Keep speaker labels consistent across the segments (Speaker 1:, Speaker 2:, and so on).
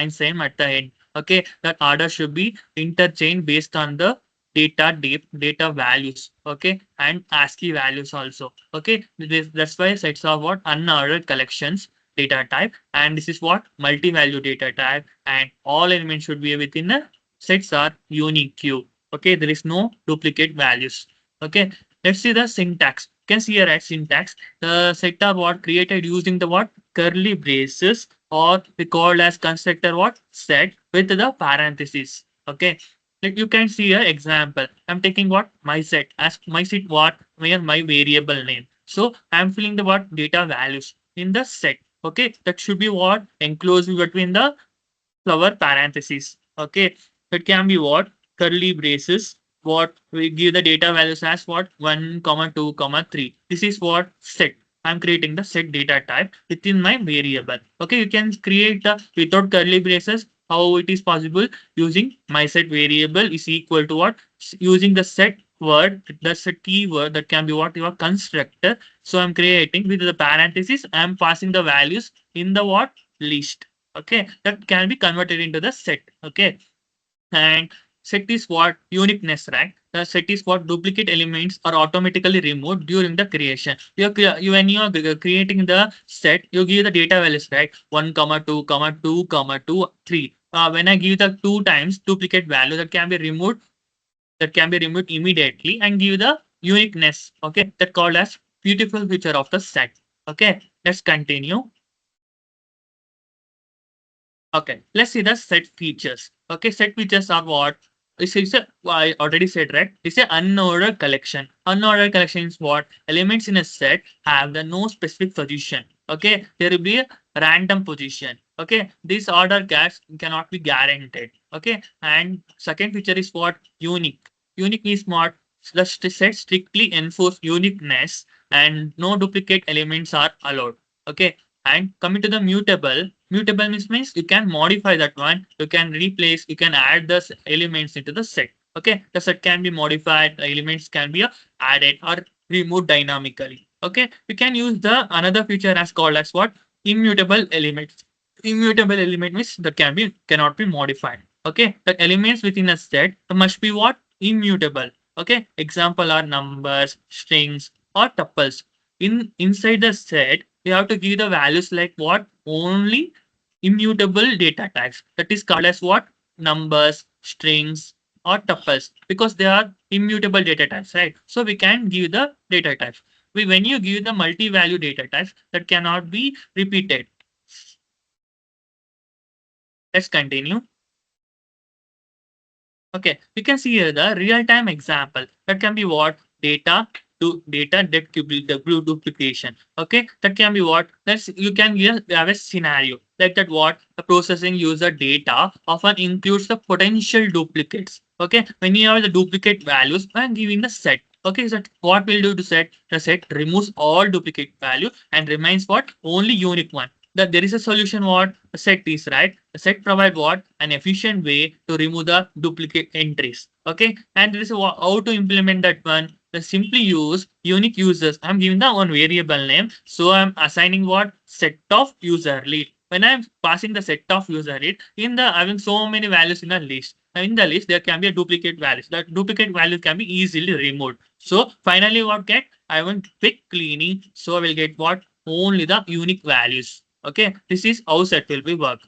Speaker 1: line sign at the end. Okay, that order should be interchanged based on the data values. Okay, and ASCII values also. Okay, that's why sets are what unordered collections data type, and this is what multi-value data type, and all elements should be within a sets are unique. Okay, there is no duplicate values. Okay, let's see the syntax. You can see here at syntax, the set are what created using the what curly braces, or we called as constructor what set with the parentheses. Okay, like you can see here example. I'm taking what my set as my set what where my variable name. So I'm filling the what data values in the set. Okay, that should be what enclosed between the flower parentheses. Okay, it can be what curly braces. What we give the data values as what 1 comma 2 comma 3. This is what set. I'm creating the set data type within my variable. Okay, you can create the without curly braces. How it is possible using my set variable is equal to what using the set word. That's a keyword that can be what your constructor. So I'm creating with the parentheses. I'm passing the values in the what list. Okay, that can be converted into the set. Okay, and set is what uniqueness, right? The set is what duplicate elements are automatically removed during the creation. When you are creating the set, you give the data values, right? 1 comma 2 comma 2 comma 2 3. When I give the 2 times duplicate value, that can be removed immediately and give the uniqueness. Okay, that called as beautiful feature of the set. Okay, let's continue. Okay, let's see the set features. Okay, set features are what? I already said, right? It's an unordered collection. Unordered collection is what? Elements in a set have the no specific position. Okay, there will be a random position. Okay, this order cannot be guaranteed. Okay, and second feature is what? Unique. Unique is what? The set strictly enforce uniqueness and no duplicate elements are allowed. Okay, and coming to the mutable means you can modify that one, you can replace, you can add the elements into the set. Okay, the set can be modified, the elements can be added or removed dynamically. Okay, you can use the another feature as called as what immutable elements. Immutable element means that cannot be modified. Okay, the elements within a set must be what immutable. Okay, example are numbers, strings, or tuples. Inside the set you have to give the values like what only immutable data types, that is called as what numbers, strings, or tuples, because they are immutable data types, right? So we can give the data types. When you give the multi-value data types, that cannot be repeated. Let's continue. Okay, we can see here the real-time example. That can be what data to data duplication. Okay, that can be what that's you can have a scenario like that. What the processing user data often includes the potential duplicates. Okay, when you have the duplicate values and giving the set. Okay, so what will do to set the set removes all duplicate value and remains what only unique one. That there is a solution what a set is, right? A set provide what an efficient way to remove the duplicate entries. Okay, and there is how to implement that one. Then simply use unique users. I'm giving the one variable name, so I'm assigning what set of user lead. When I'm passing the set of user lead in the having so many values in a list. In the list, there can be a duplicate values. That duplicate value can be easily removed. So finally, what get? I want quick cleaning, so I will get what only the unique values. Okay, this is how set will be work.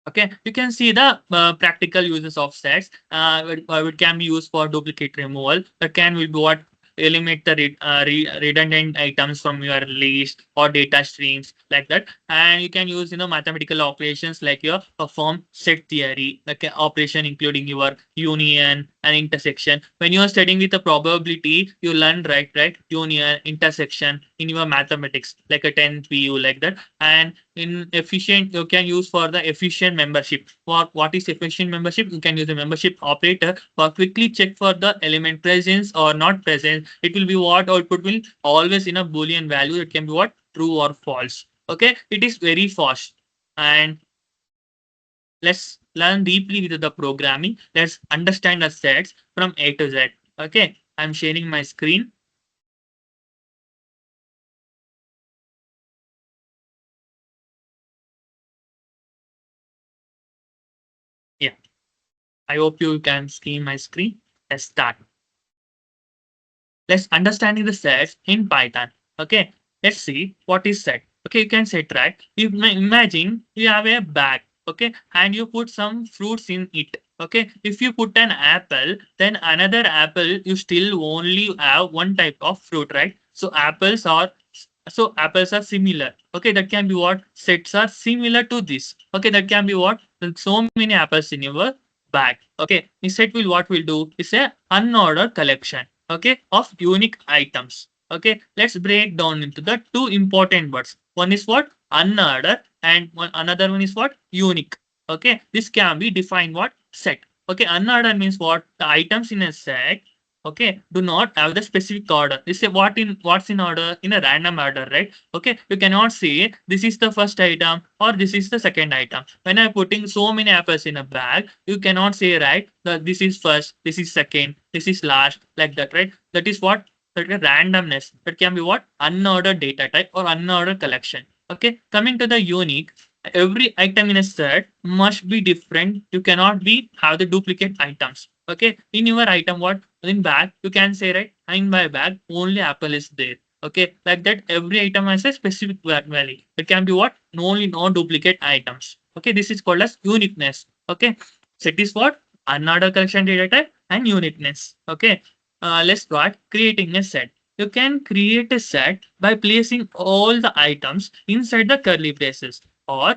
Speaker 1: Okay, you can see the practical uses of sets. It can be used for duplicate removal. That can be what eliminate the redundant items from your list or data streams like that. And you can use mathematical operations like your perform set theory, like an operation including your union and intersection. When you are studying with the probability, you learn right union intersection in your mathematics like a 10 PU like that. And in efficient you can use for the efficient membership. What is efficient membership? You can use the membership operator for quickly check for the element presence or not present. It will be what output will always in a boolean value. It can be what true or false. Okay, it is very fast. And let's learn deeply with the programming. Let's understand the sets from A to Z. Okay, I'm sharing my screen. I hope you can see my screen. Let's start. Let's understanding the sets in Python. Okay, let's see what is set. Okay, you can set, right. You imagine you have a bag. Okay, and you put some fruits in it. Okay, if you put an apple, then another apple, you still only have one type of fruit, right? So apples are similar. Okay, that can be what sets are similar to this. Okay, that can be what so many apples in your bag. Okay, instead will what we'll do is a unordered collection, okay, of unique items. Okay, let's break down into the two important words. One is what unordered, and another one is what unique. Okay, this can be defined what set. Okay, unordered means what the items in a set, okay, do not have the specific order. This is what's in order in a random order, right? Okay, you cannot say this is the first item or this is the second item. When I'm putting so many apples in a bag, you cannot say, right, that this is first, this is second, this is last, like that, right? That is what that is randomness. That can be what unordered data type or unordered collection. Okay, coming to the unique, every item in a set must be different. You cannot be have the duplicate items. Okay, in your item, what in bag, you can say, right, in my bag only apple is there. Okay, like that every item has a specific value. It can be what no only no duplicate items. Okay, this is called as uniqueness. Okay, set is what another collection data type and uniqueness. Okay, let's start creating a set. You can create a set by placing all the items inside the curly braces, or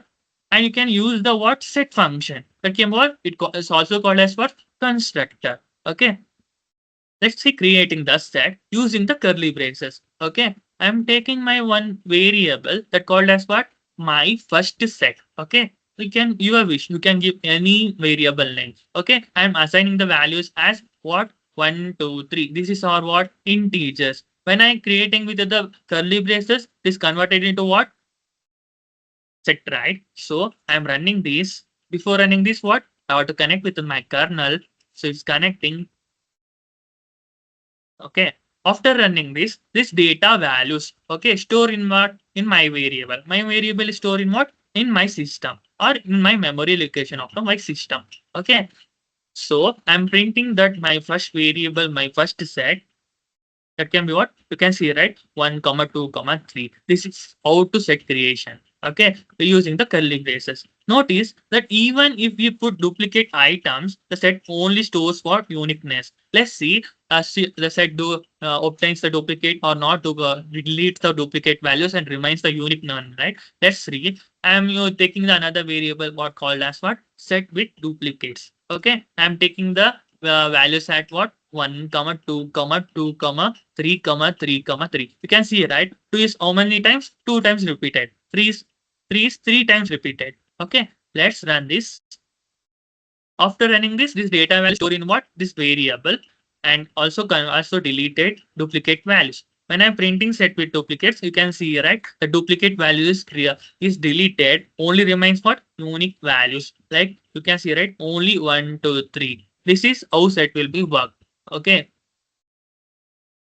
Speaker 1: and you can use the what set function. That can what is also called as what constructor. Okay, let's see creating the set using the curly braces. Okay, I'm taking my one variable that called as what my first set. Okay, you can your wish. You can give any variable name. Okay, I'm assigning the values as what 1, 2, 3. This is our what integers. When I'm creating with the curly braces, this converted into what set, right? So I'm running this. Before running this, what I have to connect with my kernel. So it's connecting. Okay. After running this data values, okay, store in what? In my variable. My variable is stored in what? In my system or in my memory location of my system. Okay. So I'm printing that my first variable, my first set, that can be what you can see, right, 1, 2, 3. This is how to set creation. Okay, we're using the curly braces. Notice that even if we put duplicate items, the set only stores for uniqueness. Let's see, the set do obtains the duplicate or not, to delete the duplicate values and remains the unique none, right? Let's see. I'm taking the another variable what called as what set with duplicates. Okay, I'm taking the values at what 1, 2, 2, 3, 3. You can see, right? 2 is how many times? 2 times repeated. 3 is 3 times repeated. Okay, let's run this. After running this data value stored in what? This variable, and also deleted duplicate values. When I'm printing set with duplicates, you can see, right, the duplicate value is deleted. Only remains what? Unique values. Like you can see, right, only 1, 2, 3. This is how set will be worked. Okay,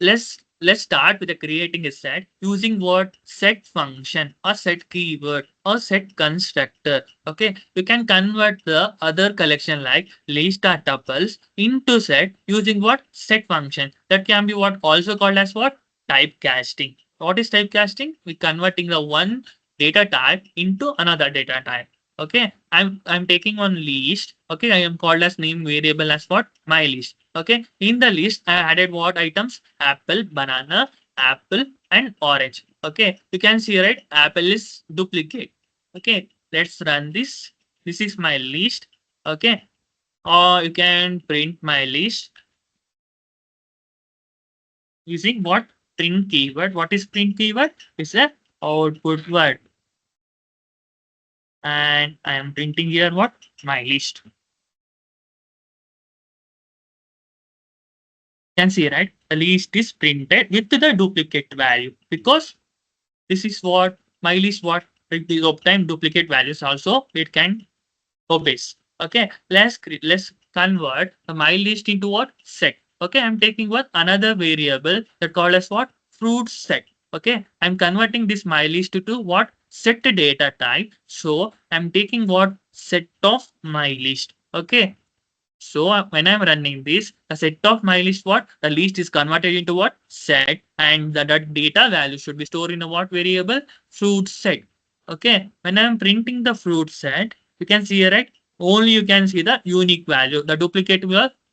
Speaker 1: let's start with the creating a set using what set function or set keyword or set constructor. Okay, you can convert the other collection like list or tuples into set using what set function. That can be what also called as what typecasting. What is typecasting? We converting the one data type into another data type. Okay, I'm taking one list. Okay, I am called as name variable as what my list. Okay, in the list I added what items? Apple, banana, apple, and orange. Okay, you can see, right, apple is duplicate. Okay, let's run this. This is my list. Okay, or you can print my list using what print keyword. What is print keyword? It's a output word, and I am printing here what my list. Can see, right, the list is printed with the duplicate value because this is what my list what it is obtain duplicate values also it can obeys. Okay, let's convert the my list into what set. Okay, I'm taking what another variable that called as what fruit set. Okay, I'm converting this my list to what set data type. So I'm taking what set of my list. Okay, So when I'm running this, the set of my list what? The list is converted into what? Set, and the data value should be stored in a what variable? Fruit set. Okay. When I'm printing the fruit set, you can see here, right? Only you can see the unique value. The duplicate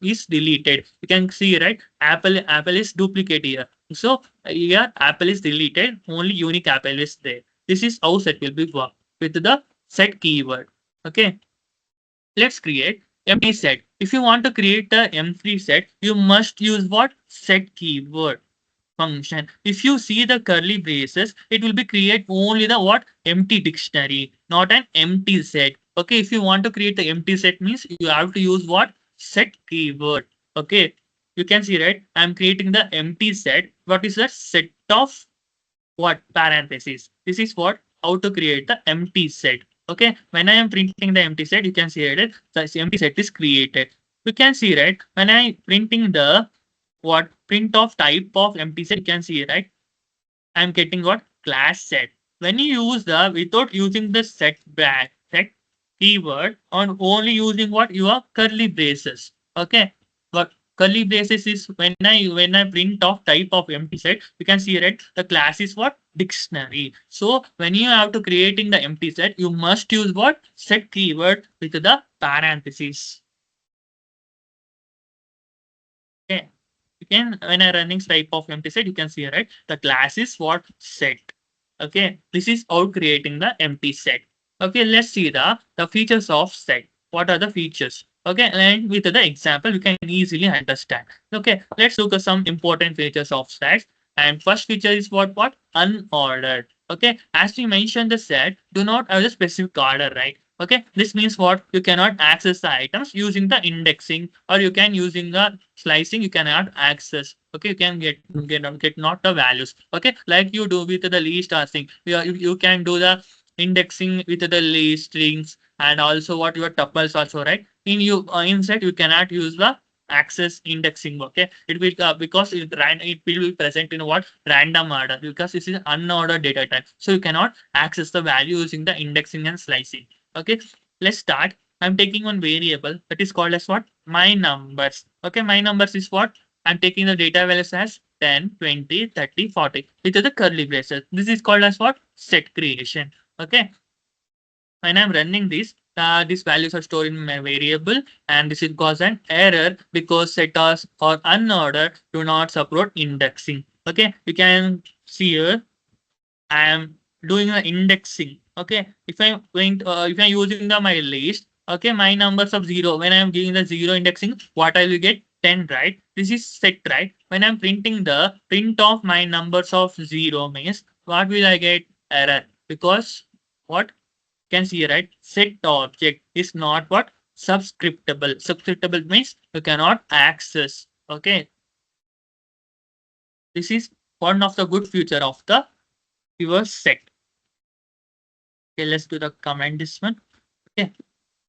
Speaker 1: is deleted. You can see right? Apple is duplicate here. So here apple is deleted. Only unique apple is there. This is how set will be work with the set keyword. Okay. Let's create empty set. If you want to create the empty set, you must use what? Set keyword function. If you see the curly braces, it will be create only the what? Empty dictionary, not an empty set. Okay, if you want to create the empty set means you have to use what? Set keyword. Okay, you can see right. I'm creating the empty set. What is the set of what parentheses? This is what how to create the empty set. Okay, when I am printing the empty set, you can see it. The empty set is created. You can see right when I printing the what print of type of empty set. You can see right. I'm getting what class set. When you use the without using the set keyword on only using what your curly braces. Okay, what curly braces is when I print off type of empty set, you can see right the class is what dictionary. So when you have to creating the empty set, you must use what set keyword with the parentheses. Okay. You can when I running type of empty set, you can see right the class is what set. Okay, this is how creating the empty set. Okay, let's see the features of set. What are the features? Okay, and with the example, you can easily understand. Okay, let's look at some important features of set. And first feature is what unordered. Okay, as we mentioned the set, do not have a specific order, right? Okay, this means what you cannot access the items using the indexing, or you can using the slicing. You cannot access. Okay, you can get not the values. Okay, like you do with the list or thing. You can do the indexing with the list strings and also what your tuples also, right? In you inside you cannot use the access indexing. Okay, it will because it will be present in what random order because this is unordered data type. So you cannot access the value using the indexing and slicing. Okay, let's start. I'm taking one variable that is called as what? My numbers. Okay, my numbers is what? I'm taking the data values as 10, 20, 30, 40 with the curly braces. This is called as what? Set creation. Okay, when I'm running this, these values are stored in my variable and this will cause an error because setters or unordered do not support indexing. Okay, you can see here I am doing the indexing. Okay, if I'm using the my list, okay, my numbers of zero. When I'm giving the zero indexing, what I will get 10, right? This is set, right? When I'm printing the print of my numbers of zero means what will I get error because what can see right set object is not what subscriptable. Subscriptable means you cannot access. Okay, this is one of the good feature of the your set. Okay, let's do the command this one. Okay,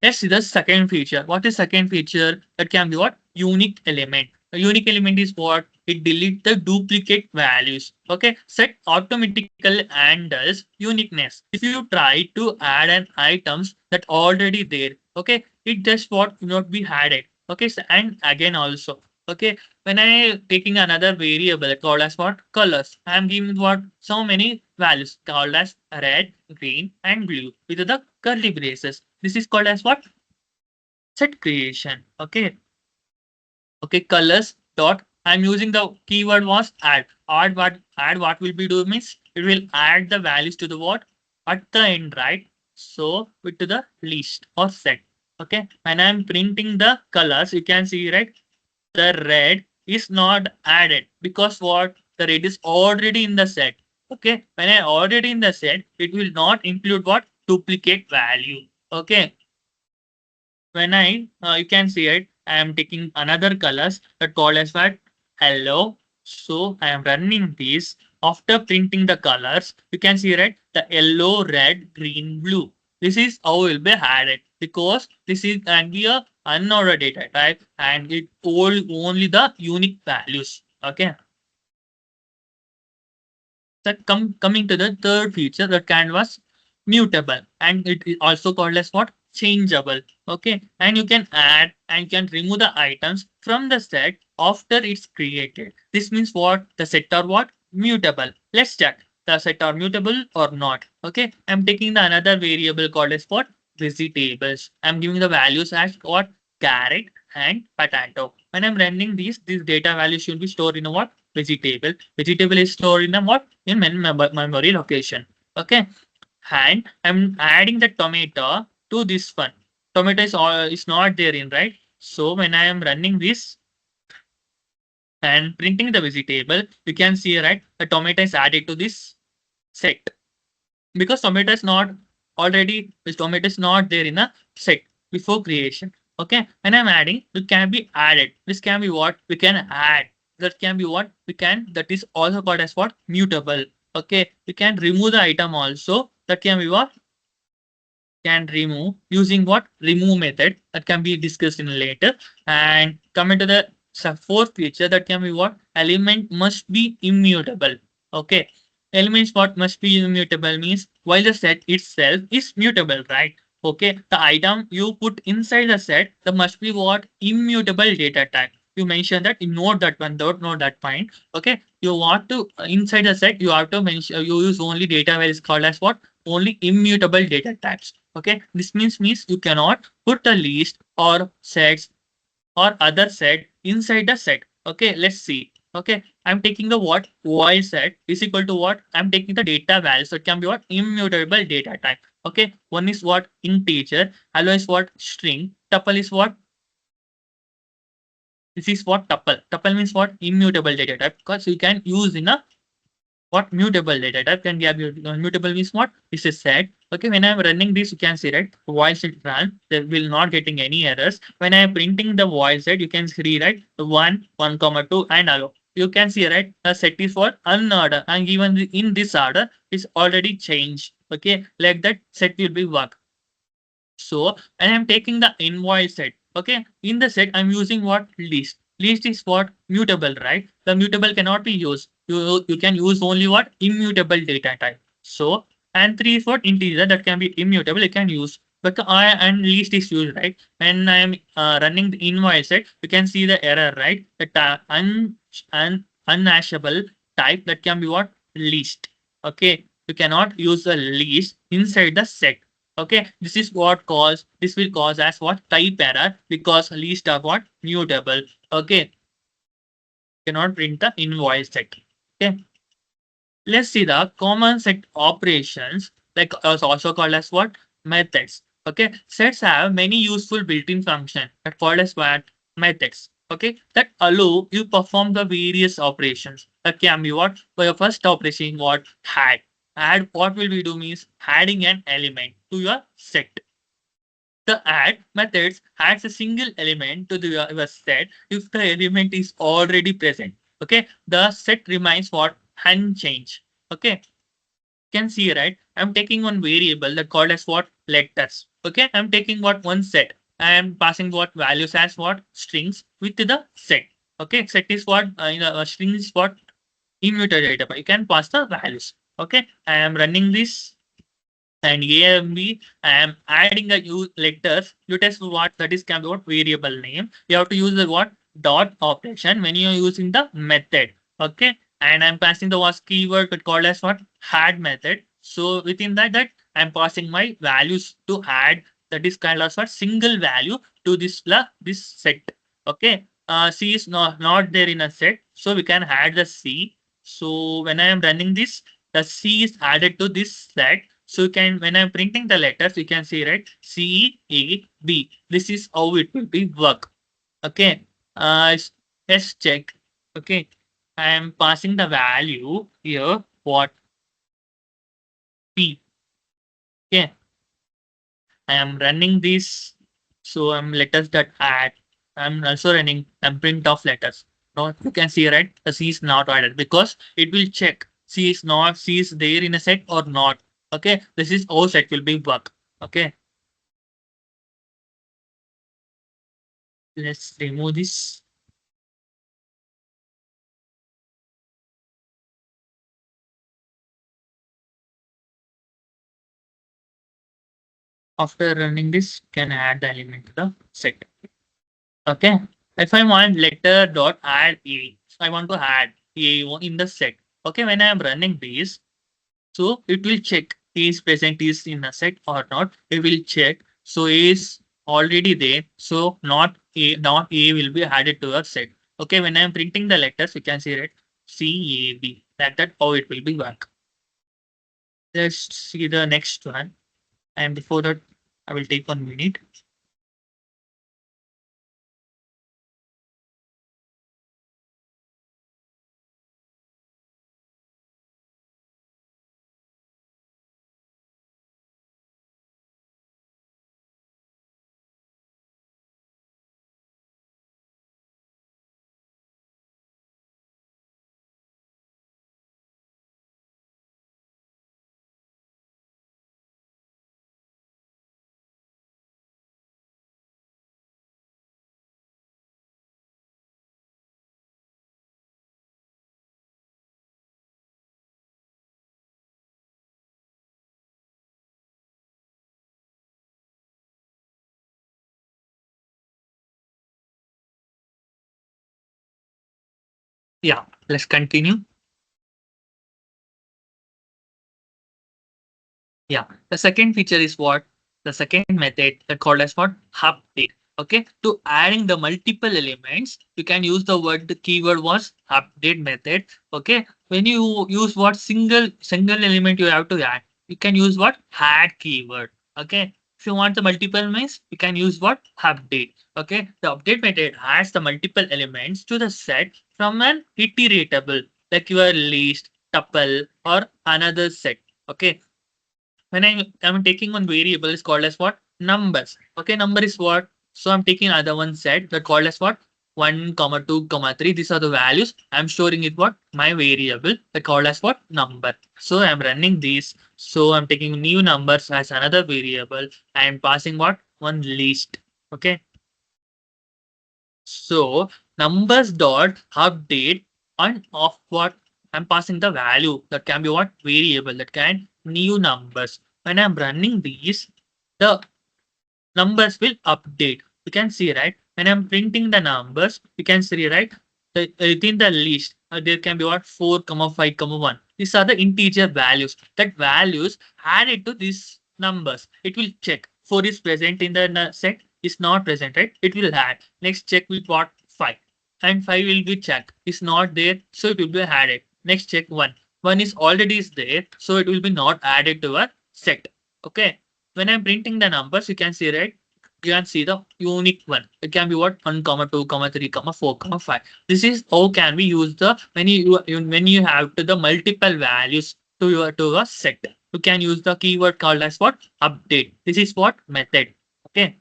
Speaker 1: let's see the second feature. What is second feature? That can be what? Unique element. A unique element is what? It deletes the duplicate values. Okay, set automatically handles uniqueness. If you try to add an items that already there, okay, it just what will not be added. Okay, so, and again also. Okay, when I taking another variable called as what colors, I am giving what so many values called as red, green, and blue with the curly braces. This is called as what? Set creation. Okay. Okay. Colors dot. I'm using the keyword was add. Add what will be do means it will add the values to the what at the end, right? So with the list or set. Okay. When I'm printing the colors, you can see right the red is not added because what the red is already in the set. Okay. When I already in the set, it will not include what duplicate value. Okay, when you can see it, I am taking another colors that called as what yellow. So I am running this. After printing the colors, you can see right the yellow, red, green, blue. This is how will be added because this is and we are unordered data type and it hold only the unique values. Okay. So coming to the third feature, the canvas mutable and it is also called as what changeable. Okay, and you can add and can remove the items from the set after it's created. This means what? The set are what? Mutable. Let's check the set are mutable or not. Okay, I'm taking the another variable called as what? Vegetables. I'm giving the values as what? Carrot and potato. When I'm running these, this data value should be stored in a what? Vegetable. Vegetable is stored in a what? In memory location. Okay, and I'm adding the tomato to this one. Tomato is not there in, right? So when I am running this and printing the vegetable, you can see, right, the tomato is added to this set because tomato is not already, this tomato is not there in a set before creation. Okay, when I'm adding, it can be added. This can be what we can add. That can be what we can. That is also called as what? Mutable. Okay, we can remove the item also. That can be what? Can remove using what? Remove method. That can be discussed in later. And coming to the fourth feature, that can be what? Element must be immutable. Okay, elements what must be immutable means while the set itself is mutable, right? Okay, the item you put inside the set, that must be what? Immutable data type. You mentioned that, you note that one, don't know that point. Okay, you want to inside the set, you have to mention, you use only data where is called as what? Only immutable data types. Okay, this means you cannot put a list or sets or other set inside the set. Okay, let's see. Okay, I'm taking the what? Void set is equal to what? I'm taking the data value. So it can be what? Immutable data type. Okay, one is what? Integer. Hello is what? String. Tuple is what? This is what? Tuple. Tuple means what? Immutable data type because you can use in a what? Mutable data type can be mutable means what? This is set. Okay, when I'm running this, you can see, right, voice it run, there will not getting any errors. When I'm printing the voice set, you can see, right, the 1, 2, and allow. You can see, right, the set is for unorder, and even in this order is already changed. Okay, like that set will be work. So, and I'm taking the invoice set. Okay, in the set, I'm using what? List. List is what? Mutable, right? The mutable cannot be used. You can use only what? Immutable data type. So, and three is what? Integer that can be immutable. You can use. But I and list is used, right? When I'm running the invoice set, you can see the error, right? The unhashable type that can be what? List. Okay, you cannot use the list inside the set. Okay, this is what cause this will cause as what? Type error because list are what? Mutable. Okay, cannot print the invoice set. Okay, let's see the common set operations, like also called as what? Methods. Okay, sets have many useful built-in functions that called as what? Methods. Okay, that allow you perform the various operations. That can be what? For your first operation, what? Add, what will we do means adding an element to your set. The add methods adds a single element to the your set if the element is already present. Okay, the set remains what? Unchanged. Okay, can see, right, I'm taking one variable that called as what? Letters. Okay, I'm taking what? One set. I am passing what? Values as what? Strings with the set. Okay, set is what? String is what? Immutable data. You can pass the values. Okay, I am running this and A and B, I am adding a use letters. You test what that is can be what? Variable name. You have to use the what? Dot operation when you are using the method. Okay, and I'm passing the was keyword but called as what? Add method. So within that I'm passing my values to add, that is called as what? Single value to this set. Okay, C is not there in a set, so we can add the C. So when I am running this, the C is added to this set. So you can, when I'm printing the letters, you can see, right, C, A, B. This is how it will be work. Okay. Let's check. Okay. I am passing the value here. What? P. Okay. I am running this. So I'm letters that add. I'm also running print of letters. Now you can see, right, the C is not added because it will check C is there in a set or not. Okay. This is how set will be work. Okay. Let's remove this. after running this, can add the element to the set. Okay. If I want letter dot add a, so I want to add a in the set. Okay. When I am running this, so it will check is present is in a set or not. It will check. So is already there. So not a will be added to a set. Okay. When I am printing the letters, you can see it C A B. That how it will be work. Let's see the next one. And before that, I will take 1 minute. Yeah, let's continue. Yeah. The second feature is what? The second method that called as what? Update. Okay. To adding the multiple elements, you can use the word, the keyword was update method. Okay. When you use what single element you have to add, you can use what? Add keyword. Okay. If you want the multiple means, you can use what? Update. Okay. The update method adds the multiple elements to the set from an iteratable, like your list, tuple, or another set. Okay, when I'm taking one variable is called as what? Numbers. Okay, number is what? So I'm taking other one set that called as what? 1, comma 2, comma 3. These are the values. I'm storing it what? My variable that called as what? Number. So I'm running these. So I'm taking new numbers as another variable. I'm passing what? One list. Okay. So numbers dot update on of what I'm passing the value that can be what variable that can new numbers. When I'm running these, the numbers will update. You can see, right? When I'm printing the numbers, you can see, right? Within the list, there can be what 4, comma 5, comma 1. These are the integer values. That values added to these numbers. It will check 4 is present in the set, is not present, right? It will add. Next check with what 5. And 5 will be checked. Is not there, so it will be added. Next check 1. 1 is already is there, so it will be not added to a set. Okay, when I'm printing the numbers, you can see, right? You can see the unique one. It can be what 1, comma 2, comma 3, comma 4, comma 5. This is how can we use the when you have to the multiple values to your to a set. You can use the keyword called as what? Update. This is what method. Okay.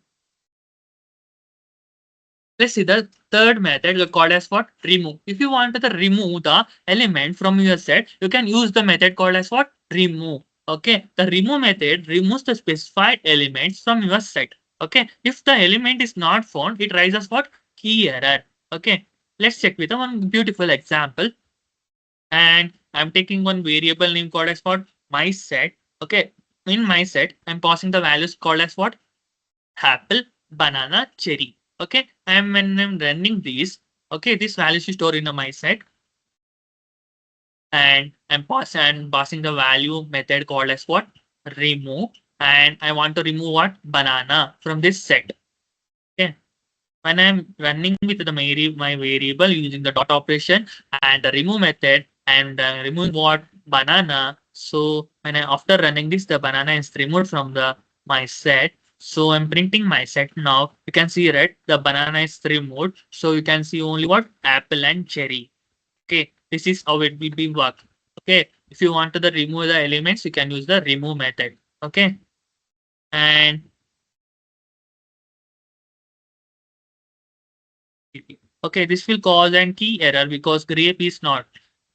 Speaker 1: Let's see the third method called as what? Remove. If you want to remove the element from your set, you can use the method called as what? Remove. Okay. The remove method removes the specified elements from your set. Okay. If the element is not found, it raises what? Key error. Okay. Let's check with one beautiful example. And I'm taking one variable name called as what? My set. Okay. In my set, I'm passing the values called as what? Apple, banana, cherry. Okay, and when I'm running these, okay, this value is stored in my set, and I'm passing the value method called as what? Remove, and I want to remove what? Banana from this set. Okay, when I'm running with my variable using the dot operation and the remove method and remove what banana. So when I after running this, the banana is removed from the my set. So I'm printing my set now. You can see right, the banana is removed. So you can see only what apple and cherry. Okay, this is how it will be work. Okay, if you want to the remove the elements, you can use the remove method. Okay, and okay, this will cause an key error because grape is not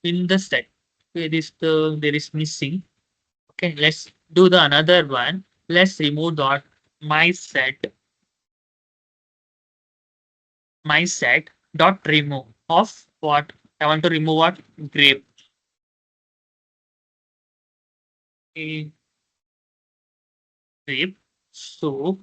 Speaker 1: in the set. Okay, there is missing. Okay, let's do the another one. Let's remove dot my set my set dot remove of what I want to remove what grape. Okay, grape. So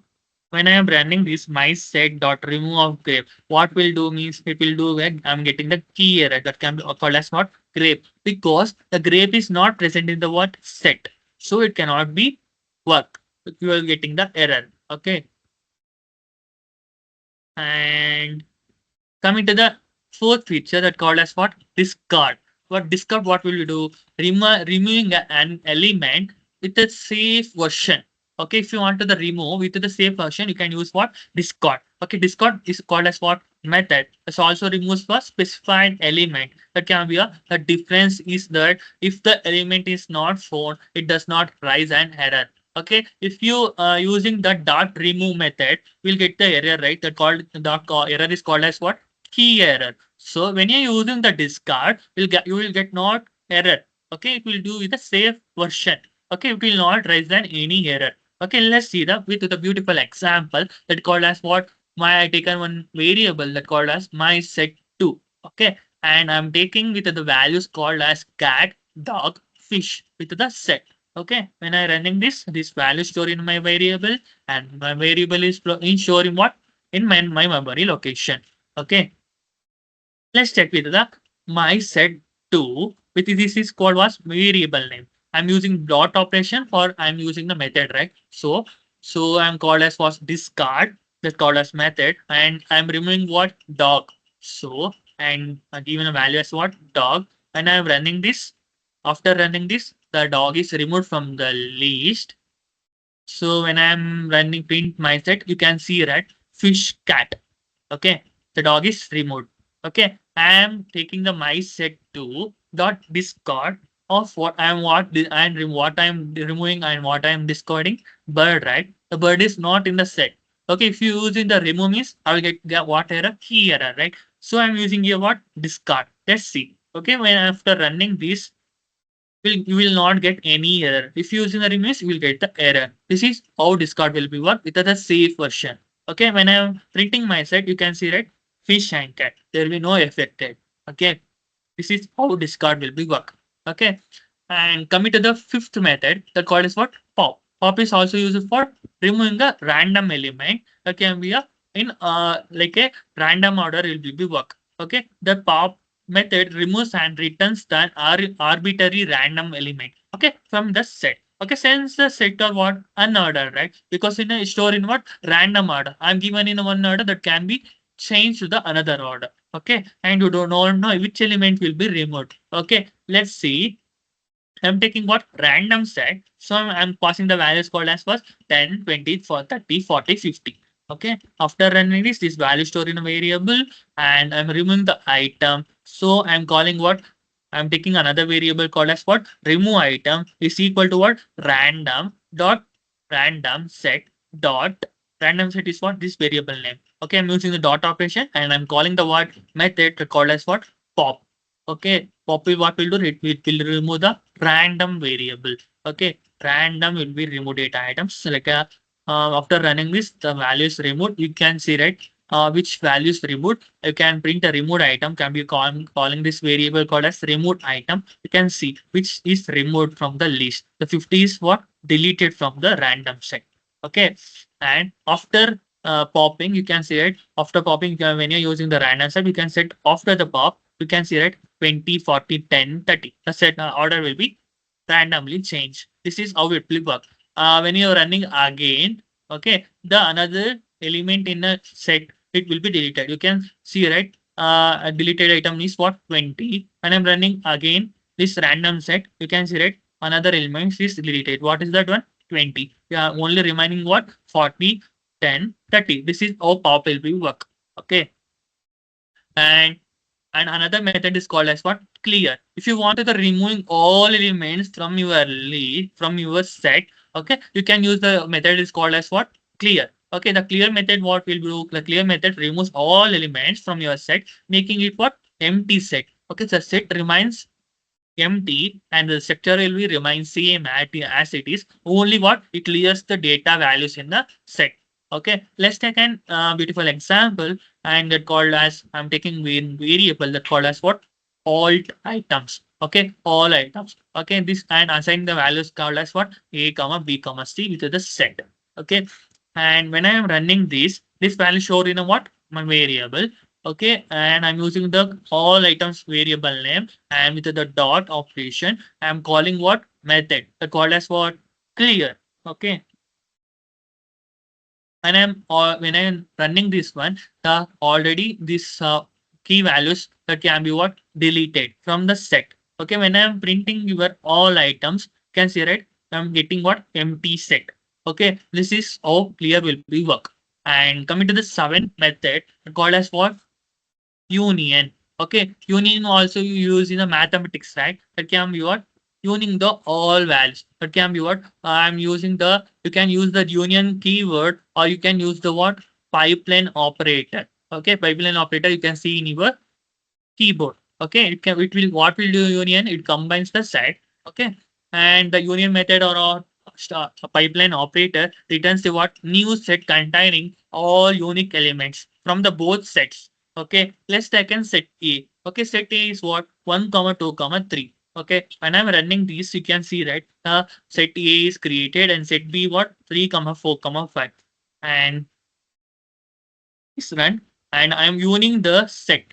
Speaker 1: when I am running this my set dot remove of grape, what will do means it will do when I'm getting the key error that can be called as what grape, because the grape is not present in the what set, so it cannot be work. You are getting the error. Okay, and coming to the fourth feature that called as what discard. What discard? What will you do? Removing an element with a safe version. Okay, if you want to the remove with the safe version, you can use what discard. Okay, discard is called as what method. It also removes for specified element. That can be a the difference is that if the element is not found, it does not rise an error. Okay, if you using the dot remove method, we'll get the error, right? That called the error is called as what key error. So when you're using the discard, you will get not error. Okay, it will do with a safe version. Okay, it will not raise than any error. Okay, let's see the with the beautiful example that called as what my I taken one variable that called as my set two. Okay, and I'm taking with the values called as cat, dog, fish with the set. Okay, when I running this value store in my variable, and my variable is in storing what in my memory location. Okay, let's check with the my set two with this is called was variable name. I'm using dot operation for I'm using the method, right? So I'm called as was discard that called as method, and I'm removing what dog. So and given a value as what dog, and I'm running this. After running this, the dog is removed from the list. So when I'm running print my set, you can see that fish cat. Okay, the dog is removed. Okay, I am taking the my set to dot discard of what I'm removing and what I'm discarding bird, right? The bird is not in the set. Okay, if you use in the remove means I will get what error key error, right? So I'm using here what discard. Let's see. Okay, when after running this you will not get any error. If you using the remix, you will get the error. This is how discard will be work with the safe version. Okay, when I am printing my set, you can see that fish and cat. There will be no affected. Okay, this is how discard will be work. Okay, and coming to the fifth method, the called is what pop. Pop is also used for removing a random element that can be a in like a random order it will be work. Okay, the pop method removes and returns an arbitrary random element. Okay, from the set. Okay, since the set or what unordered, right? Because in a store in what random order, I'm given in one order that can be changed to the another order. Okay, and you don't know which element will be removed. Okay, let's see. I'm taking what random set. So I'm passing the values called as first 10, 20, 30, 40, 50. Okay. After running this value store in a variable and I'm removing the item. So I'm calling what I'm taking another variable called as what remove item is equal to what random dot random set dot random set is what this variable name. Okay. I'm using the dot operation and I'm calling the what method called as what pop. Okay, pop will what will do it will remove the random variable. Okay, random will be remove data items. So like after running this, the value is removed. You can see right which values removed. You can print a removed item. Can be calling this variable called as removed item. You can see which is removed from the list. The 50 is what deleted from the random set. Okay, and after popping, you can see it. After popping, when you're using the random set, you can set after the pop. You can see that 20, 40, 10, 30. The set order will be randomly changed. This is how it will work. When you're running again, okay, the another element in a set, it will be deleted. You can see, right? A deleted item is what 20. When I'm running again, this random set, you can see, right? Another element is deleted. What is that one? 20. Yeah, only remaining what? 40, 10, 30. This is how pop will be work. Okay. And another method is called as what clear. If you wanted to removing all elements from your lead from your set, okay, you can use the method is called as what clear. Okay, the clear method what will do, the clear method removes all elements from your set, making it what empty set. Okay, the set remains empty and the sector will be remain same as it is. Only what it clears the data values in the set. Okay, let's take an beautiful example and that called as I'm taking variable that called as what alt items. Okay, all items. Okay, this and assign the values called as what a comma b comma c with the set. Okay. And when I am running this value shown in a what? My variable. Okay. And I'm using the all items variable name and with the dot operation, I'm calling what? Method. The call as what? Clear. Okay. When I'm running this one, the already this key values that can be what deleted from the set. Okay, when I'm printing your all items, you can see right. I'm getting what empty set. Okay, this is how clear will be work. And coming to the seventh method, called as what union. Okay, union also you use in the mathematics, right? That can be what union the all values. That can be what I'm using the. You can use the union keyword or you can use the what pipeline operator. Okay, pipeline operator you can see in your keyboard. Okay, it will what will do union? It combines the set. Okay, and the union method or a pipeline operator returns the what new set containing all unique elements from the both sets. Okay, let's take an set A. Okay, set A is what 1, comma 2, comma 3. Okay, when I'm running these, you can see right. Set A is created and set B what 3, comma 4, comma 5, and is run and I'm using the set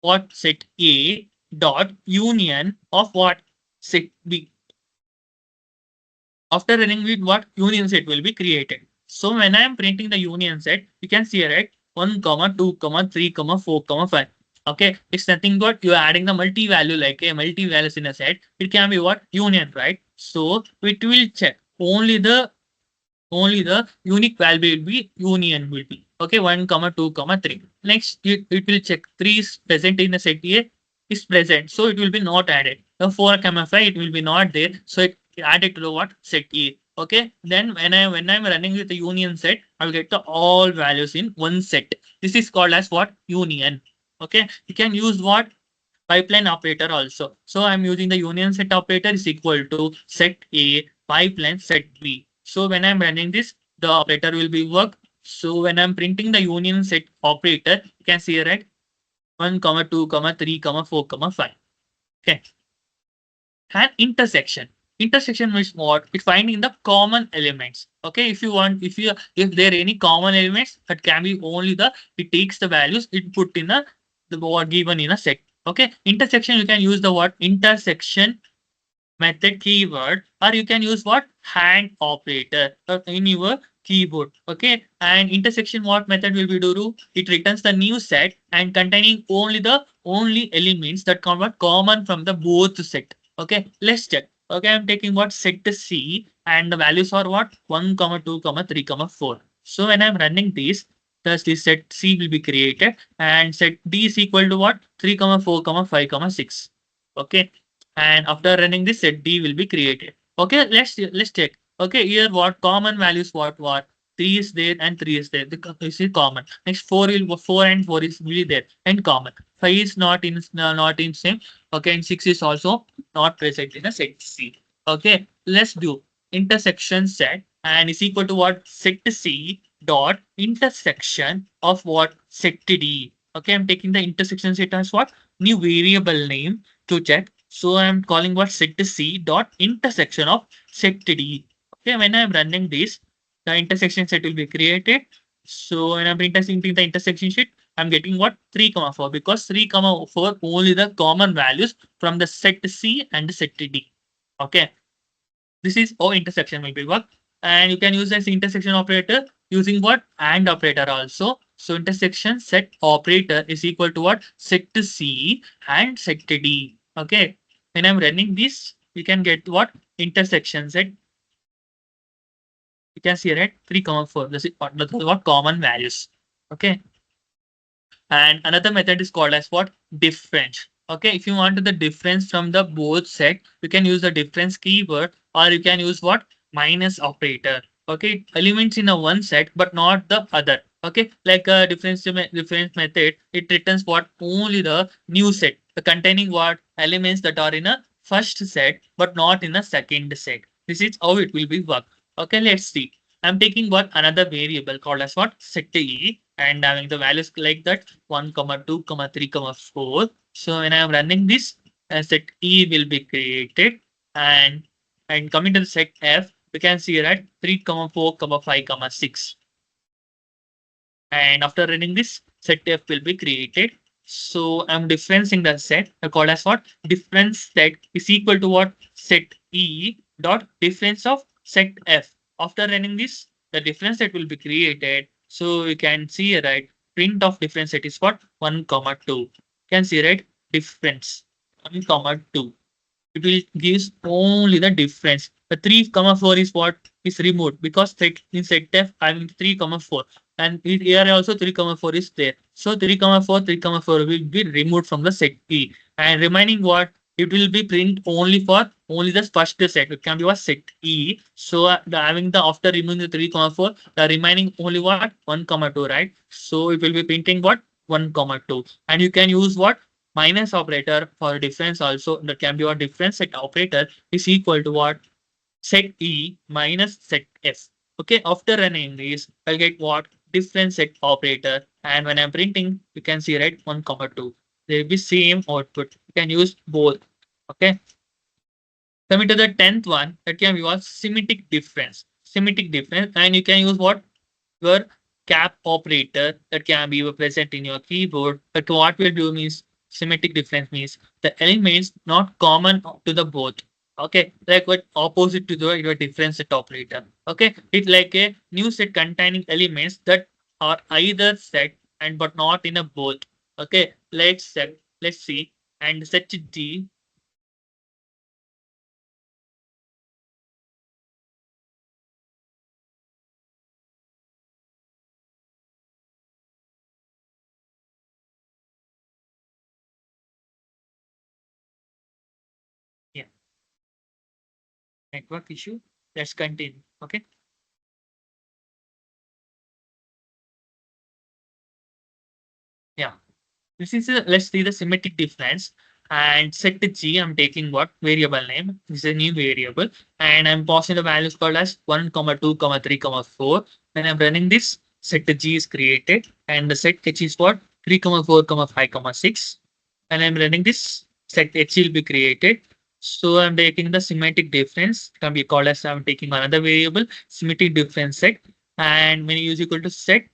Speaker 1: what set A dot union of what set B. After running with what union set will be created. So when I am printing the union set, you can see right 1, comma 2, comma 3, comma 4, comma 5. Okay, it's nothing but you are adding the multi-value like a multi-values in a set. It can be what union, right? So it will check only the unique value will be union will be okay 1, comma 2, comma 3. Next it will check 3 is present in the set A is present, so it will be not added. The 4, comma 5 it will be not there, so it added to the what set A. Okay, then when I'm running with the union set, I'll get the all values in one set. This is called as what union. Okay, you can use what pipeline operator also. So I'm using the union set operator is equal to set A pipeline set B. So when I'm running this, the operator will be work. So when I'm printing the union set operator, you can see right 1, comma 2, comma 3, comma 4, comma 5. Okay. And intersection. Intersection means what? It's finding the common elements. Okay. If there are any common elements, that can be only it takes the values it put in the what given in a set. Okay. Intersection, you can use the word intersection method keyword or you can use what hand operator in your keyboard. Okay, and intersection what method will be do? It returns the new set and containing only elements that come what common from the both set. Okay, let's check. Okay, I'm taking what set C and the values are what 1, comma 2, comma 3, comma 4. So when I'm running this, thus this set C will be created and set D is equal to what 3, comma 4, comma 5, comma 6. Okay, and after running this set D will be created. Okay, let's check. Okay, here what common values what 3 is there and 3 is there. This is common. Next 4 and 4 is really there and common. 5 is not in same. Okay, and 6 is also not present in a set C. Okay, let's do intersection set and is equal to what set C dot intersection of what set D. Okay, I'm taking the intersection set as what new variable name to check. So I'm calling what set C dot intersection of set D. Okay, when I'm running this, the intersection set will be created. So when I'm intersecting the intersection set, I'm getting what 3, comma 4 because 3, comma 4 only the common values from the set C and the set D. Okay, this is how intersection will be work. And you can use this intersection operator using what and operator also. So intersection set operator is equal to what set C and set D. Okay, when I'm running this, we can get what intersection set. You can see right 3, comma 4. This is what common values. Okay, and another method is called as what difference. Okay, if you want the difference from the both set, you can use the difference keyword or you can use what minus operator. Okay, elements in a one set but not the other. Okay, like a difference method, it returns what only the new set, the containing what elements that are in a first set but not in a second set. This is how it will be work. Okay, let's see. I'm taking what another variable called as what set E and having the values like that 1, comma 2, comma 3, comma 4. So when I am running this, set E will be created and coming to the set F, we can see that 3 comma 4 comma 5 comma 6. And after running this, set f will be created. So I'm differencing the set. I call as what? Difference set is equal to what? Set E dot difference of set F. After running this, the difference set will be created. So you can see right, print of difference set is what? 1 comma 2. You can see right, difference 1 comma 2. It will gives only the difference. The 3 comma 4 is what is removed because set in set f having 3 comma 4, and here also 3 comma 4 is there. So 3 comma 4, 3 comma 4 will be removed from the set E, and remaining what, it will be print only for only the first set. It can be a set E. So having the after removing the 3 comma 4, the remaining only what, 1 comma 2, right? So it will be printing what, 1 comma 2, and you can use what, minus operator for difference also. That can be what, difference set operator is equal to what, set E minus set F. Okay, after running this, I'll get what, difference set operator, and when I'm printing, you can see right, 1 comma 2. There will be same output. You can use both. Okay. Coming to the 10th one, that can be what, symmetric difference. Symmetric difference, and you can use what, your cap operator that can be present in your keyboard. But what we'll do means symmetric difference means the elements not common to the both. Okay, like what opposite to the your difference set operator. Okay, it's like a new set containing elements that are either set and but not in a both. Okay, let's see, and set G. Yeah, network issue. Let's continue. Okay. Yeah. This is a, let's see the symmetric difference, and set to G. I'm taking what variable name. This is a new variable, and I'm passing the values called as 1 comma 2 comma 3 comma 4. When I'm running this, set to G is created, and the set H is what, 3 comma 4 comma 5 comma 6. And I'm running this, set H will be created. So I'm taking the symmetric difference, can be called as, I'm taking another variable symmetric difference set, and when you use equal to set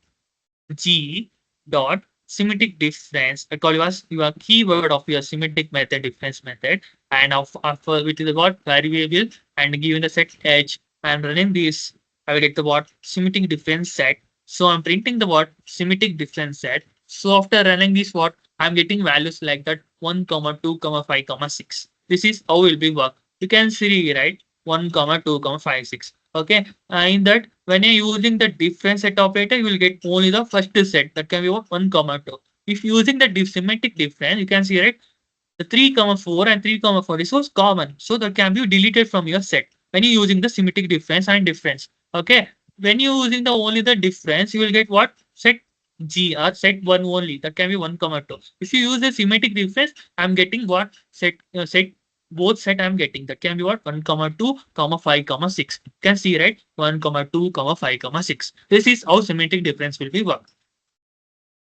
Speaker 1: G dot symmetric difference. I call you as your keyword of your symmetric method difference method, and of which is the what variable, and given the set edge and running this, I will get the what symmetric difference set. So I'm printing the what symmetric difference set. So after running this, what I'm getting values like that 1 comma 2 comma 5 comma 6. This is how it will be work. You can see right, 1 comma 2 comma 5 6. Okay, in that when you're using the difference set operator, you will get only the first set, that can be what, 1 comma 2. If using the symmetric difference, you can see right, the 3 comma 4 and 3 comma 4 is was common, so that can be deleted from your set when you're using the symmetric difference and difference. Okay, when you're using the only the difference, you will get what, set G or set 1 only, that can be 1 comma 2. If you use the symmetric difference, I'm getting what, set both set I'm getting, that can be what, 1 comma 2 comma 5 comma 6. You can see right, 1 comma 2 comma 5 comma 6. This is how symmetric difference will be work.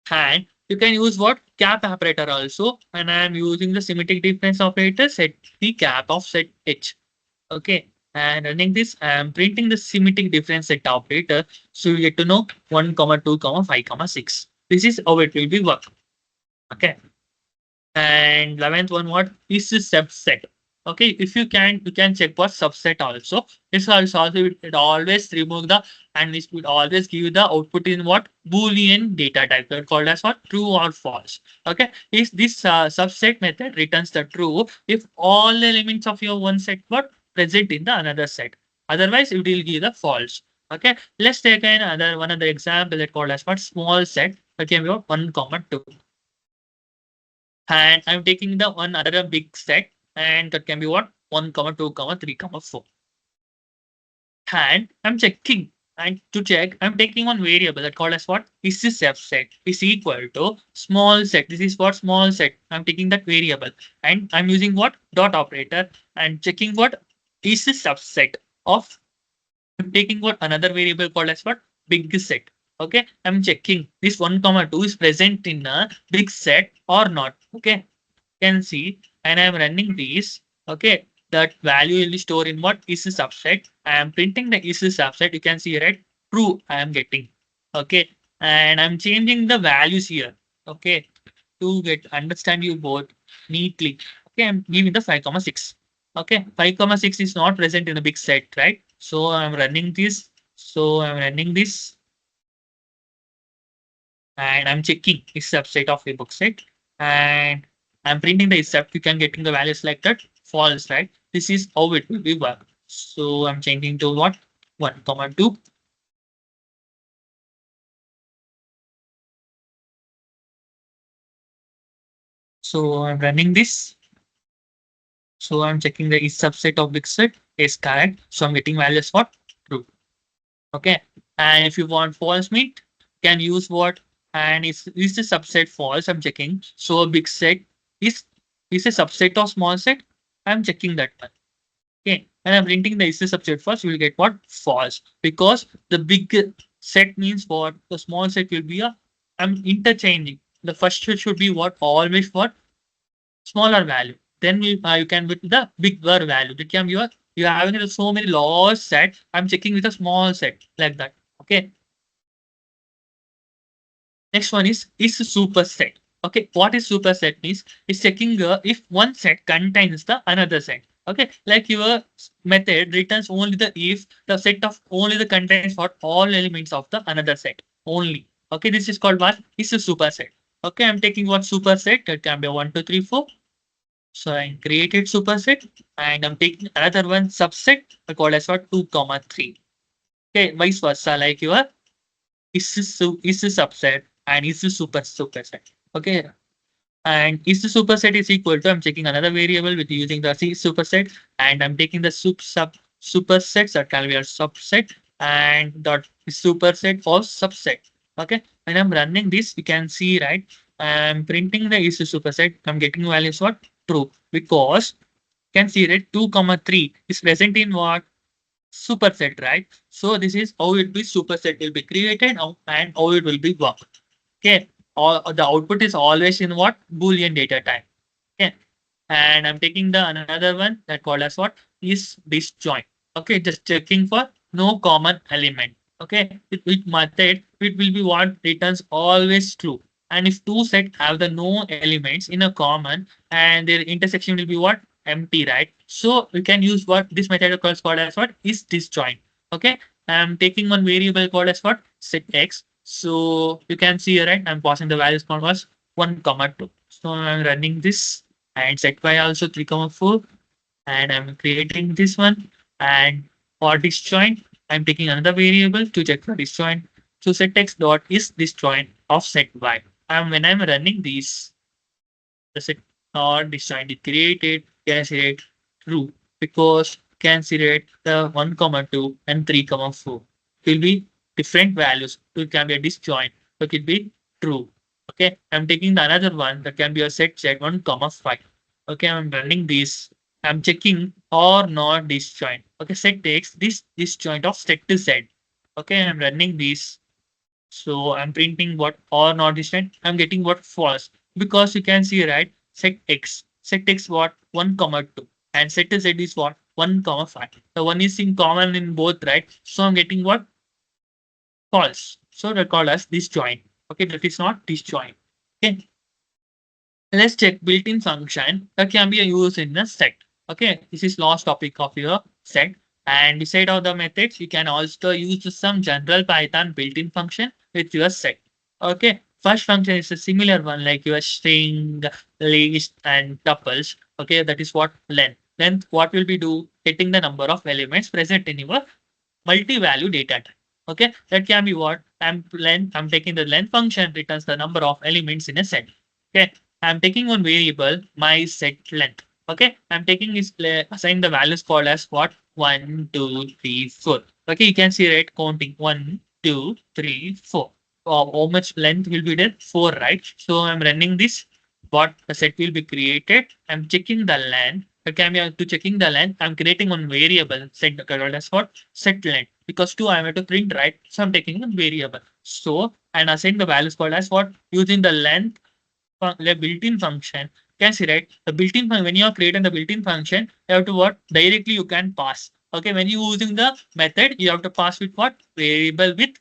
Speaker 1: And you can use what, cap operator also, and I am using the symmetric difference operator set the cap of set H. Okay, and running this, I am printing the symmetric difference set operator. So you get to know 1 comma 2 comma 5 comma 6. This is how it will be work. Okay. And 11th one, what is the subset? Okay, if you can check for subset also. This also it always remove the, and it will always give you the output in what, boolean data type, called as what, true or false. Okay, is this subset method returns the true if all the elements of your one set were present in the another set. Otherwise, it will give the false. Okay, let's take another one other example that called as what, small set. That can be what, 1 comma 2. And I'm taking the one other big set, and that can be what, 1 comma 2 comma 3 comma 4. And I'm checking, and to check, I'm taking one variable that called as what, is this subset is equal to small set. This is what, small set. I'm taking that variable, and I'm using what, dot operator, and checking what is the subset of, I'm taking what, another variable called as what, big set. Okay, I'm checking this 1 comma 2 is present in a big set or not. Okay, can see, and I'm running these. Okay, that value will be stored in what is the subset. I am printing the is the subset. You can see right, true I am getting. Okay, and I'm changing the values here. Okay, to get understand you both neatly. Okay, I'm giving the 5 comma 6. Okay, 5 comma 6 is not present in the big set, right? So I'm running this. So I'm running this and I'm checking is subset of a book set, and I'm printing the except you can getting the values like that false, right? This is how it will be work. So I'm changing to what 1 comma 2. So I'm running this. So I'm checking the is subset of big set is correct. So I'm getting values for true. Okay. And if you want false meat, can use what? And is the subset false? I'm checking. So a big set is is a subset of small set. I'm checking that one. Okay. And I'm printing the is the subset first. You will get what? False. Because the big set means what? The small set will be a I'm interchanging. The first set should be what? Always what? Smaller value. Then you can with the bigger value. That can be your you are having so many large set. I'm checking with a small set like that. Okay. Next one is a superset. Okay, what is superset means? It's checking if one set contains the another set. Okay, like your method returns only the if the set of only the contains for all elements of the another set only. Okay, this is called what? Is a superset. Okay, I'm taking what superset that can be 1, 2, 3, 4. So I created superset and I'm taking another one subset called as what 2 comma 3. Okay, vice versa like your is a subset and is a superset. Okay. And is the superset is equal to I'm checking another variable with using the C superset and I'm taking the supersets that can be a subset and dot superset of subset. Okay. And I'm running this, you can see right. I'm printing the is a superset. I'm getting values what true because you can see that 2 comma 3 is present in what superset, right? So this is how it be superset will be created and how it will be worked. Okay. Or the output is always in what? Boolean data type. Okay. And I'm taking the another one that called as what is disjoint. Okay, just checking for no common element. Okay, with method it will be what returns always true. And if two set have the no elements in a common and their intersection will be what empty, right? So we can use what this method called as what is disjoint. Okay, I'm taking one variable called as what set x. So you can see here, right? I'm passing the values called was 1 comma 2. So I'm running this and set y also 3 comma 4 and I'm creating this one and for disjoint I'm taking another variable to check for disjoint. So set x dot is disjoint of set y. And when I'm running these, the set or disjoint is created, consider true because consider the 1 comma 2 and 3 comma 4 will be different values. So it can be a disjoint, so it will be true. Okay, I'm taking the another one that can be a set check 1 comma 5. Okay, I'm running this. I'm checking or not disjoint. Okay, set takes this disjoint of set to Z. Okay, I'm running this. So I'm printing what or not disjoint. I'm getting what false because you can see right set x. Set x what 1 comma 2 and set to Z is what 1 comma 5. The one is in common in both, right? So I'm getting what false. So record as disjoint. Okay, that is not disjoint. Okay. Let's check built-in function that can be used in a set. Okay, this is last topic of your set. And beside all the methods, you can also use some general Python built-in function with your set. Okay, first function is a similar one like your string, list, and tuples. Okay, that is what length. Length, what will be do? Getting the number of elements present in your multi-value data type. Okay, that can be what I'm taking the length function returns the number of elements in a set. Okay, I'm taking one variable my set length. Okay, I'm taking is assign the values called as what 1, 2, 3, 4. Okay, you can see right counting 1, 2, 3, 4. How much length will be there? 4, right? So I'm running this. What the set will be created. I'm checking the length. Okay, I'm to checking the length. I'm creating one variable set called as what set length because two I have to print right. So I'm taking one variable. So and assign the values called as what using the length built-in function Can see, right? The built-in when you are creating the built-in function, you have to what directly you can pass. Okay, when you using the method, you have to pass with what variable with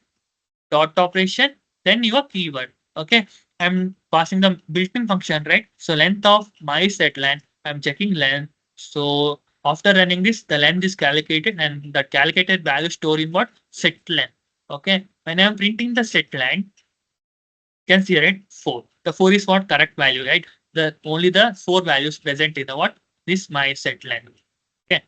Speaker 1: dot operation, then your keyword. Okay, I'm passing the built-in function, right? So length of my set length, I'm checking length. So after running this, the length is calculated and the calculated value stored in what set length. Okay, when I'm printing the set length, you can see, right, 4. The 4 is what correct value, right? The only the 4 values present in the what this my set length. Okay.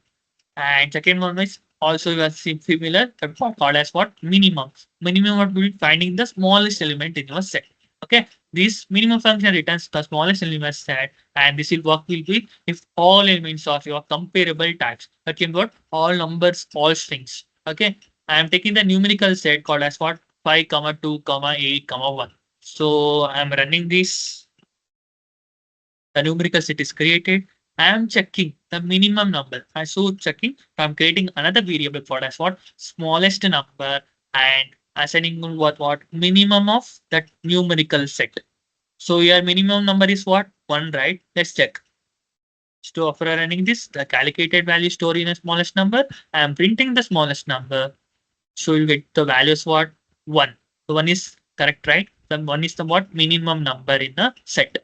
Speaker 1: And second one is also you are similar, but called as what minimum. Minimum what will be finding the smallest element in your set. Okay, this minimum function returns the smallest element set, and this will work will be if all elements of your comparable types. That can what all numbers, all strings. Okay, I am taking the numerical set called as what 5, comma 2, comma 8, comma 1. So I am running this, the numerical set is created. I am checking the minimum number. I so checking. I'm creating another variable for as what smallest number and assigning what minimum of that numerical set. So your minimum number is what 1, right? Let's check. So after running this, the calculated value stored in a smallest number. I am printing the smallest number. So you get the values what 1. So 1 is correct, right? Then 1 is the what minimum number in the set.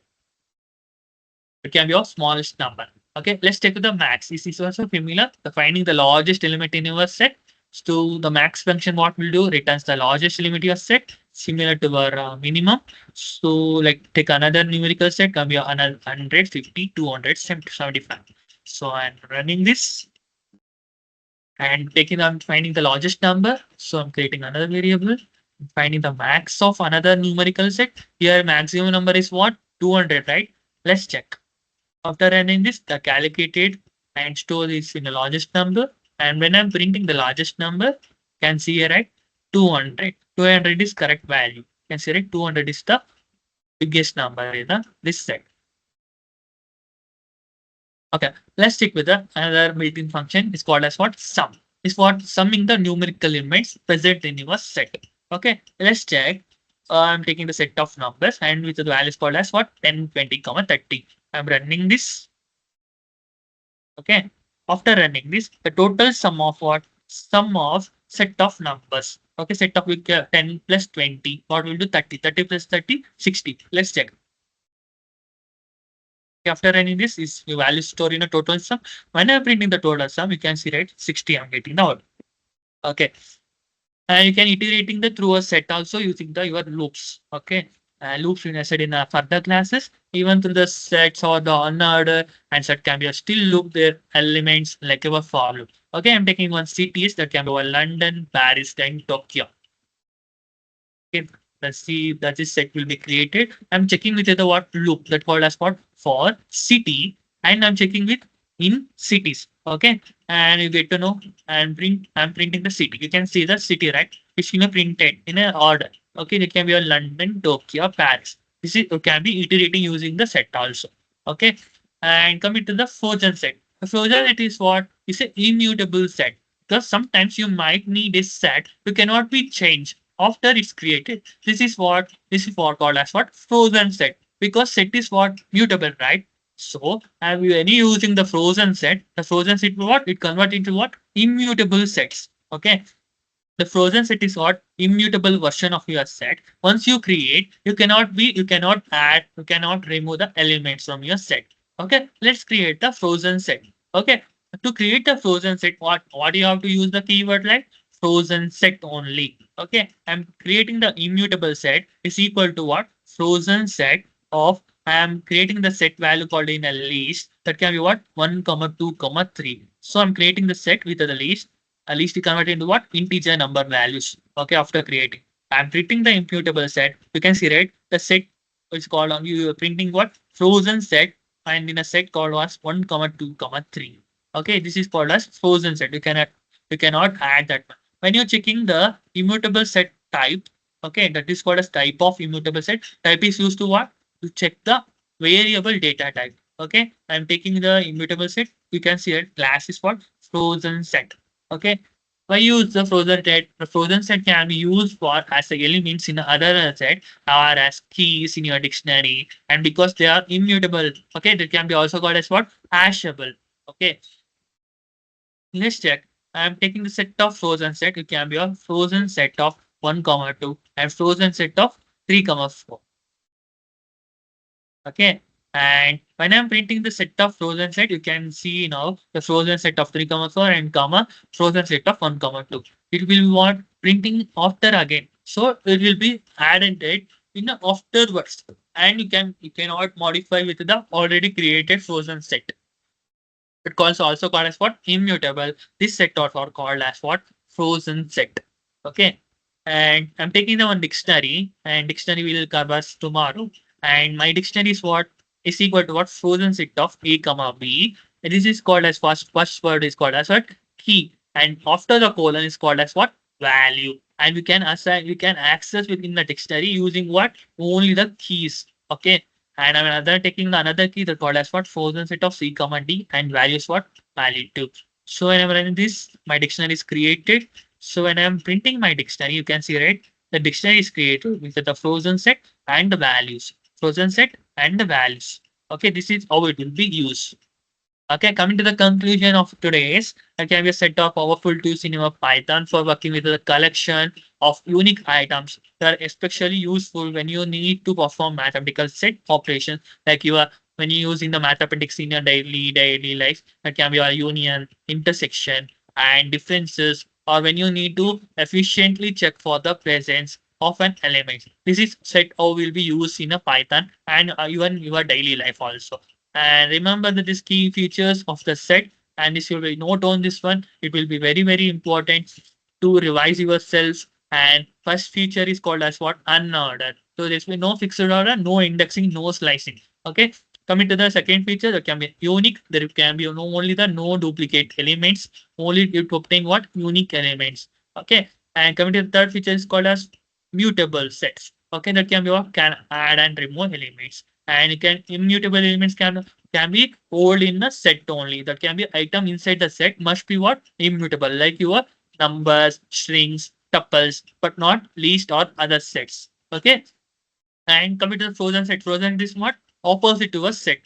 Speaker 1: It can be your smallest number. Okay, let's take the max. This is also familiar. The finding the largest element in your set. So the max function, what will do? Returns the largest element in your set, similar to our minimum. So like take another numerical set, can be another 100, 50, 200, 75. So I'm running this and taking I'm finding the largest number. So I'm creating another variable, finding the max of another numerical set. Here maximum number is what? 200, right? Let's check. After running this, the calculated and store is in the largest number. And when I'm printing the largest number, can see here, right? 200. 200 is correct value. Can see, right? 200 is the biggest number in this set. Okay, let's stick with the another built-in function. It's called as what? Sum. It's what summing the numerical elements present in your set. Okay, let's check. I'm taking the set of numbers and with the values called as what? 10, 20, 30. I'm running this. Okay. After running this, the total sum of what? Sum of set of numbers. Okay, set of 10 plus 20. What will do 30? 30 plus 30, 60. Let's check. After running this, is your value store in a total sum. When I'm printing the total sum, you can see, right, 60 I'm getting now. Okay. And you can iterating the through a set also using the your loops. Okay. Loops in said in further classes, even through the sets or the unordered and set can be a still loop their elements like a for loop. Okay, I'm taking one cities that can be London, Paris, then Tokyo. Okay, let's see that this set will be created. I'm checking with the what loop that called as what for city, and I'm checking with in cities. Okay, and you get to know and print. I'm printing the city. You can see the city, right? It's in a printed in an order. Okay, it can be a London, Tokyo, Paris. This is can be iterating using the set also. Okay, and coming to the frozen set. The frozen set is what is an immutable set because sometimes you might need a set you cannot be changed after it's created. This is what called as what frozen set because set is what mutable, right? So have you any using the frozen set? The frozen set what it convert into what immutable sets. Okay, the frozen set is what immutable version of your set. Once you create, you cannot add, you cannot remove the elements from your set. Okay, let's create the frozen set. Okay, to create the frozen set, what you have to use the keyword like frozen set only. Okay, I'm creating the immutable set is equal to what frozen set of I am creating the set value called in a list that can be what 1, 2, 3. So I'm creating the set with the list at least you convert into what integer number values. Okay, after creating, I'm printing the immutable set. You can see, right, the set is called on you are printing what frozen set and in a set called as 1, 2, 3. Okay, this is called as frozen set. You cannot add that one. When you're checking the immutable set type, okay, that is called as type of immutable set. Type is used to what? To check the variable data type. Okay, I'm taking the immutable set. You can see it class is what frozen set. Okay, Why use the frozen set? The frozen set can be used for as the elements in other set or as keys in your dictionary, and because they are immutable, okay, they can be also called as what? Hashable. Okay, let's check. I'm taking the set of frozen set. It can be a frozen set of 1 comma 2 and frozen set of 3 comma 4. Okay. And when I'm printing the set of frozen set, you can see now the frozen set of 3 comma 4 and comma frozen set of 1 comma 2. It will want printing after again. So it will be added in the afterwards. And you cannot modify with the already created frozen set. It calls also called as what? Immutable. This set are called as what? Frozen set. Okay. And I'm taking the one dictionary, and dictionary will cover us tomorrow. And my dictionary is what? Is equal to what? Frozen set of A comma B. And this is called as first word is called as what? Key. And after the colon is called as what? Value. And we can access within the dictionary using what? Only the keys. Okay. And I'm another taking the another key that called as what? Frozen set of C comma D and values what? Value 2. So when I'm running this, my dictionary is created. So when I'm printing my dictionary, you can see right, the dictionary is created with the frozen set and the values. Frozen set and the values. Okay, this is how it will be used. Okay, coming to the conclusion of today's, there can be a set of powerful tools in your Python for working with the collection of unique items that are especially useful when you need to perform mathematical set operations, like you are when you're using the mathematics in your daily life. That can be a union, intersection, and differences, or when you need to efficiently check for the presence of an element. This is set how will be used in a Python and even your daily life also. And remember that these key features of the set, and this will be note on this one. It will be very, very important to revise yourselves. And first feature is called as what? Unordered. So there's be no fixed order, no indexing, no slicing. Okay. Coming to the second feature, that can be unique. There can be no only the no duplicate elements, only you to obtain what? Unique elements. Okay. And coming to the third feature is called as mutable sets. Okay, that can be what? Can add and remove elements, and it can immutable elements can be hold in a set only. That can be item inside the set must be what? Immutable, like your numbers, strings, tuples, but not list or other sets. Okay. And coming to the frozen set, frozen is what? Opposite to a set.